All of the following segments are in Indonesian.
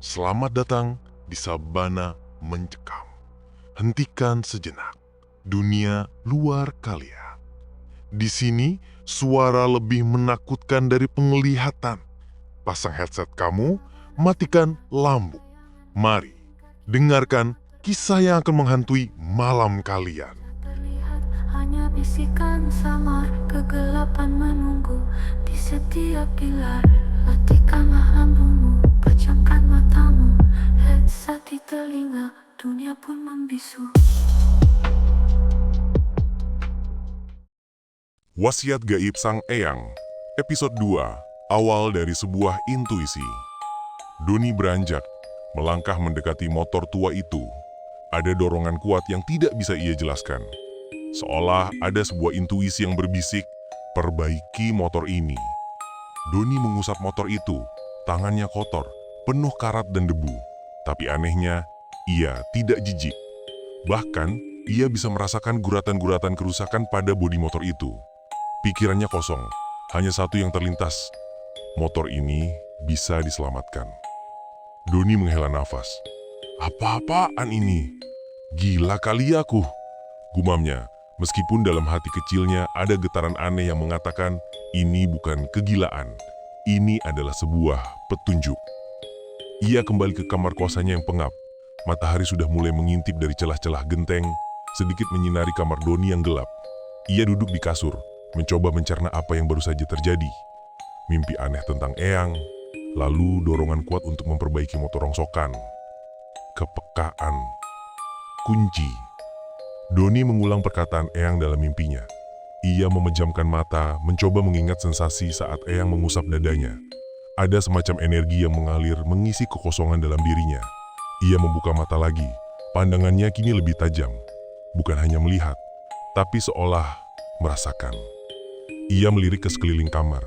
Selamat datang di Sabana Mencekam. Hentikan sejenak dunia luar kalian. Di sini suara lebih menakutkan dari penglihatan. Pasang headset kamu, matikan lampu. Mari dengarkan kisah yang akan menghantui malam kalian. Terlihat hanya bisikan samar, kegelapan menunggu di setiap pilar. Matikanlah lampumu, pejamkan matamu, headset di telinga, dunia pun membisu. Wasiat Gaib Sang Eyang, episode 2, awal dari sebuah intuisi. Doni beranjak, melangkah mendekati motor tua itu. Ada dorongan kuat yang tidak bisa ia jelaskan. Seolah ada sebuah intuisi yang berbisik, perbaiki motor ini. Doni mengusap motor itu, tangannya kotor, penuh karat dan debu. Tapi anehnya, ia tidak jijik. Bahkan, ia bisa merasakan guratan-guratan kerusakan pada bodi motor itu. Pikirannya kosong, hanya satu yang terlintas. Motor ini bisa diselamatkan. Doni menghela nafas. Apa-apaan ini? Gila kali aku, gumamnya. Meskipun dalam hati kecilnya ada getaran aneh yang mengatakan ini bukan kegilaan, ini adalah sebuah petunjuk. Ia kembali ke kamar kosanya yang pengap. Matahari sudah mulai mengintip dari celah-celah genteng, sedikit menyinari kamar Doni yang gelap. Ia duduk di kasur, mencoba mencerna apa yang baru saja terjadi. Mimpi aneh tentang Eyang, lalu dorongan kuat untuk memperbaiki motor rongsokan. Kepekaan. Kunci. Doni mengulang perkataan Eyang dalam mimpinya. Ia memejamkan mata, mencoba mengingat sensasi saat Eyang mengusap dadanya. Ada semacam energi yang mengalir mengisi kekosongan dalam dirinya. Ia membuka mata lagi, pandangannya kini lebih tajam. Bukan hanya melihat, tapi seolah merasakan. Ia melirik ke sekeliling kamar.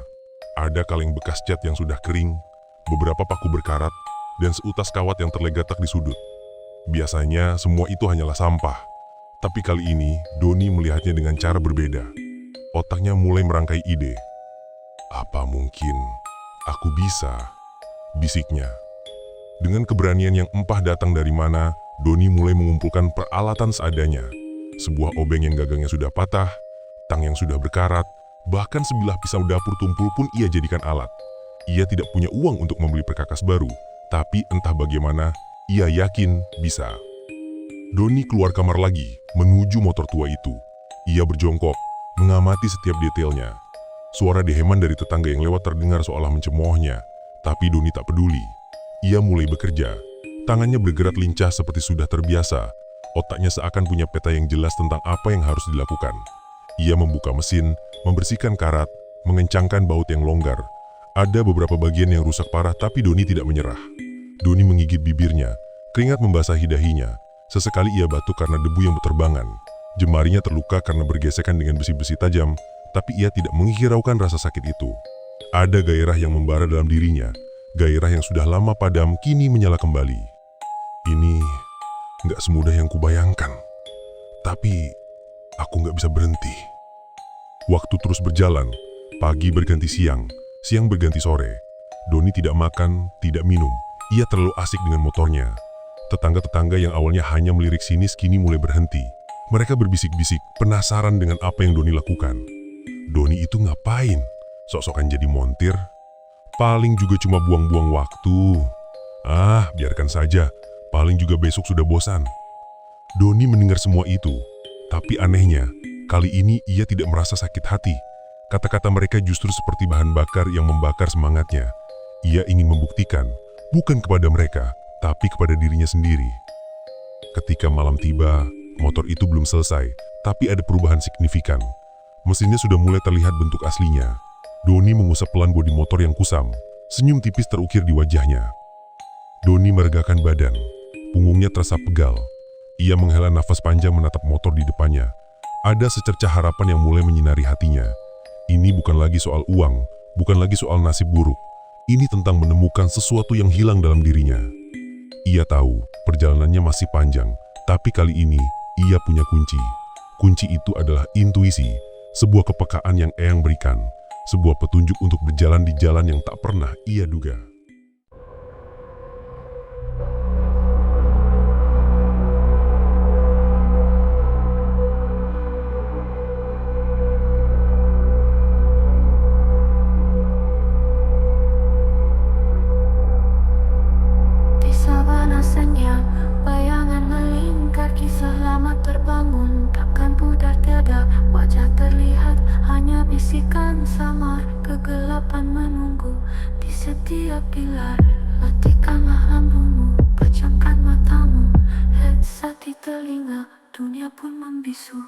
Ada kaleng bekas cat yang sudah kering, beberapa paku berkarat, dan seutas kawat yang terlegatak di sudut. Biasanya semua itu hanyalah sampah. Tapi kali ini, Doni melihatnya dengan cara berbeda. Otaknya mulai merangkai ide. Apa mungkin aku bisa? Bisiknya. Dengan keberanian yang empah datang dari mana, Doni mulai mengumpulkan peralatan seadanya. Sebuah obeng yang gagangnya sudah patah, tang yang sudah berkarat, bahkan sebilah pisau dapur tumpul pun ia jadikan alat. Ia tidak punya uang untuk membeli perkakas baru, tapi entah bagaimana, ia yakin bisa. Doni keluar kamar lagi, menuju motor tua itu. Ia berjongkok, mengamati setiap detailnya. Suara deheman dari tetangga yang lewat terdengar seolah mencemoohnya, tapi Doni tak peduli. Ia mulai bekerja. Tangannya bergerak lincah seperti sudah terbiasa. Otaknya seakan punya peta yang jelas tentang apa yang harus dilakukan. Ia membuka mesin, membersihkan karat, mengencangkan baut yang longgar. Ada beberapa bagian yang rusak parah, tapi Doni tidak menyerah. Doni menggigit bibirnya, keringat membasahi dahinya. Sesekali ia batuk karena debu yang berterbangan. Jemarinya terluka karena bergesekan dengan besi-besi tajam, tapi ia tidak menghiraukan rasa sakit itu. Ada gairah yang membara dalam dirinya. Gairah yang sudah lama padam kini menyala kembali. Ini nggak semudah yang kubayangkan. Tapi aku nggak bisa berhenti. Waktu terus berjalan. Pagi berganti siang, siang berganti sore. Doni tidak makan, tidak minum. Ia terlalu asik dengan motornya. Tetangga-tetangga yang awalnya hanya melirik sinis kini mulai berhenti. Mereka berbisik-bisik, penasaran dengan apa yang Doni lakukan. Doni itu ngapain? Sok-sokan jadi montir? Paling juga cuma buang-buang waktu. Ah, biarkan saja. Paling juga besok sudah bosan. Doni mendengar semua itu. Tapi anehnya, kali ini ia tidak merasa sakit hati. Kata-kata mereka justru seperti bahan bakar yang membakar semangatnya. Ia ingin membuktikan, bukan kepada mereka, tapi kepada dirinya sendiri. Ketika malam tiba, motor itu belum selesai, tapi ada perubahan signifikan. Mesinnya sudah mulai terlihat bentuk aslinya. Doni mengusap pelan bodi motor yang kusam. Senyum tipis terukir di wajahnya. Doni meregakan badan. Punggungnya terasa pegal. Ia menghela nafas panjang menatap motor di depannya. Ada secercah harapan yang mulai menyinari hatinya. Ini bukan lagi soal uang, bukan lagi soal nasib buruk. Ini tentang menemukan sesuatu yang hilang dalam dirinya. Ia tahu perjalanannya masih panjang, tapi kali ini ia punya kunci. Kunci itu adalah intuisi, sebuah kepekaan yang Eyang berikan, sebuah petunjuk untuk berjalan di jalan yang tak pernah ia duga. setiap pilar. Latihkanlah ambumu, pejamkan matamu. Headset di telinga, dunia pun membisu.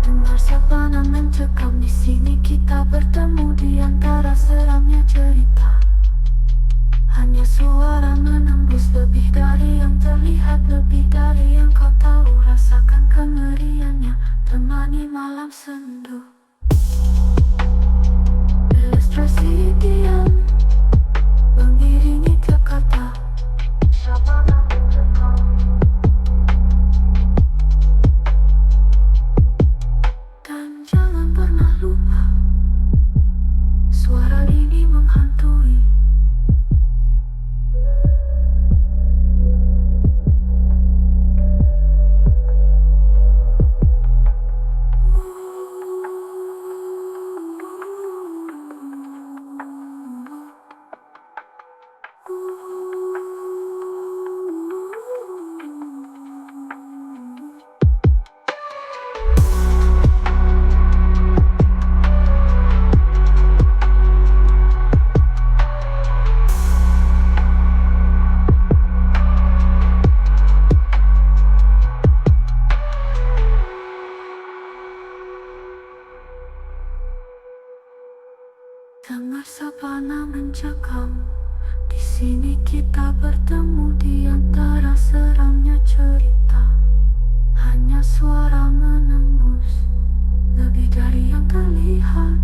Dengar sabana mencekam, di sini kita bertemu di antara seramnya cerita. Hanya suara menembus, lebih dari yang terlihat, lebih dari yang kau tahu. Rasakan kengeriannya, temani malam sendu. Ilustrasi diam, mengiringi tiap kata. Sabana mencekam. Dan jangan pernah lupa, suara ini menghantui. Dengar sabana mencekam, di sini kita bertemu di antara seramnya cerita. Hanya suara menembus, lebih dari yang terlihat,